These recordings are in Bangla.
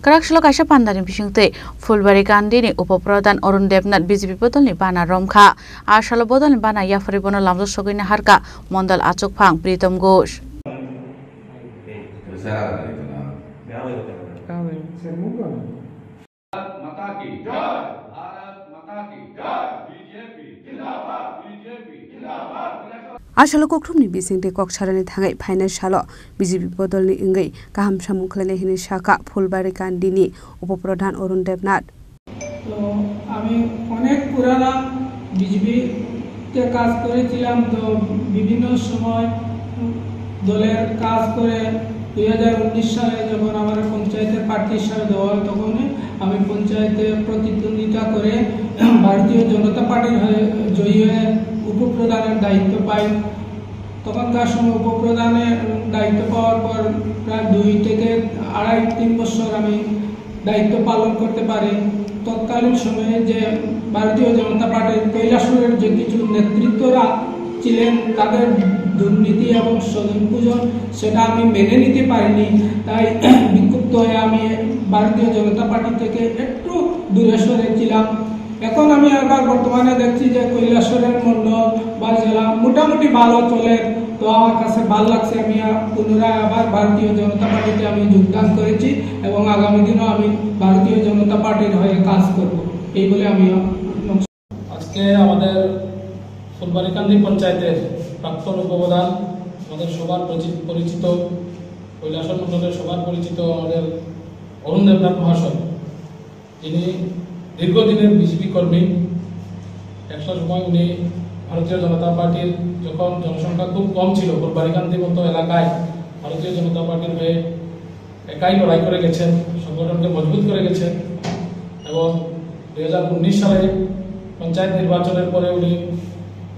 Karakshalo kaisa pandani bisingte Fulbari Kandini Upaprodan Arun Devnath BJP bodolni bana Romkha Ashalo bodolni bana Yafaribono Lamjo Sogina Harka Mondal Achokphang Pritam Ghosh Ashalo kokrumni bisingte koksarani thangai final shalo BJP bodolni ingai kaham samukhlane hini shaka Fulbari Kandini Upapradhan Arun Devnath তো আমি অনেক পুরানা বিজেপি তে কাজ করেছিলাম তো বিভিন্ন সময় দলের কাজ করে 2019 সালে যখন আমার পঞ্চায়েতের প্রার্থী হিসেবে দেওয়া হয় তখন আমি পঞ্চায়েতে প্রতিদ্বন্দ্বিতা করে ভারতীয় জনতা পার্টির হয়ে জয়ী হয়ে উপপ্রধানের দায়িত্ব পাই তখনকার সময় উপপ্রধানের দায়িত্ব পাওয়ার পর প্রায় 2 থেকে 2.5-3 বছর আমি দায়িত্ব পালন করতে পারি তৎকালীন সময়ে যে ভারতীয় জনতা পার্টির কৈলাসহরের যে কিছু নেতৃত্বরা ছিলেন তাদের দুর্নীতি এবং স্বজনপূজন সেটা আমি মেনে নিতে পারিনি তাই বিক্ষুব্ধ হয়ে আমি ভারতীয় জনতা পার্টি থেকে একটু দূরে সরেছিলাম এখন আমি আবার বর্তমানে দেখছি যে কৈলাসহরের মণ্ডল বা জেলা মোটামুটি ভালো চলে তো আমার কাছে ভালো লাগছে আমি পুনরায় আবার ভারতীয় জনতা পার্টিতে আমি যোগদান করেছি এবং আগামী দিনও আমি ভারতীয় জনতা পার্টির হয়ে কাজ করব এই বলে আমি আজকে আমাদের ফুলবাড়িকান্দি পঞ্চায়েতের প্রাক্তন উপপ্রধান আমাদের সবার পরিচিত কৈলাসহর মণ্ডলের সবার পরিচিত আমাদের অরুণ দেবনাথ মহাশয় যিনি দীর্ঘদিনের বিজেপি কর্মী একটা সময় উনি ভারতীয় জনতা পার্টির যখন জনসংখ্যা খুব কম ছিল ফুলবাড়িকান্দি মতো এলাকায় ভারতীয় জনতা পার্টির হয়ে একাই লড়াই করে গেছেন সংগঠনকে মজবুত করে গেছেন এবং 2019 সালে পঞ্চায়েত নির্বাচনের পরে উনি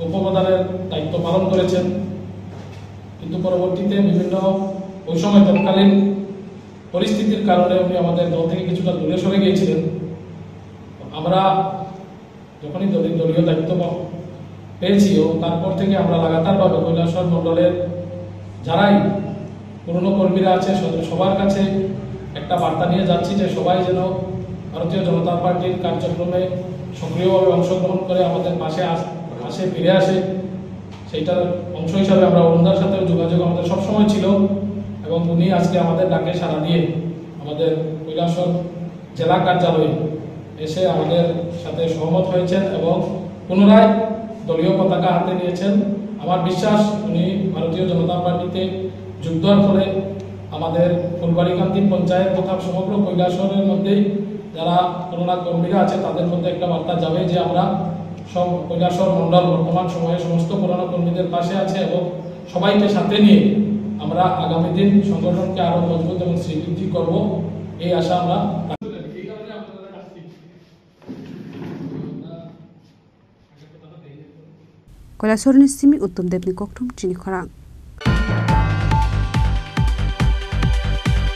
উপপ্রধানের দায়িত্ব পালন করেছেন কিন্তু পরবর্তীতে বিভিন্ন ওই সময় তৎকালীন পরিস্থিতির কারণে উনি আমাদের দল থেকে কিছুটা দূরে সরে গিয়েছিলেন আমরা যখনই দলীয় দায়িত্ব পেয়েছি ও তারপর থেকে আমরা লাগাতারভাবে কৈলাসহর মণ্ডলের যারাই পুরনো কর্মীরা আছে সবার কাছে একটা বার্তা নিয়ে যাচ্ছি যে সবাই যেন ভারতীয় জনতা পার্টির কার্যক্রমে সক্রিয়ভাবে অংশগ্রহণ করে আমাদের পাশে ফিরে আসে সেইটার অংশ হিসাবে আমরা অরুণদার সাথে যোগাযোগ আমাদের সবসময় ছিল এবং উনি আজকে আমাদের ডাকে সাড়া দিয়ে আমাদের কৈলাসহর জেলা কার্যালয়ে এসে আমাদের সাথে সহমত হয়েছেন এবং পুনরায় দলীয় পতাকা হাতে নিয়েছেন আমার বিশ্বাস উনি ভারতীয় জনতা পার্টিতে যুক্ত হওয়ার ফলে আমাদের ফুলবাড়িকান্দি পঞ্চায়েত তথা সমগ্র কৈলাসহরের মধ্যেই যারা পুরোনো কর্মীরা আছে তাদের মধ্যে একটা বার্তা যাবে যে আমরা সব কৈলাসহর মণ্ডল বর্তমান সময়ে সমস্ত পুরোনো কর্মীদের পাশে আছে এবং সবাইকে সাথে নিয়ে আমরা আগামী দিন সংগঠনকে আরো মজবুত এবং শ্রীবৃদ্ধি করব এই আশা আমরা কৈলাসহরের সিমি উত্তম দেবনী কোকঠুম চিনি খরাং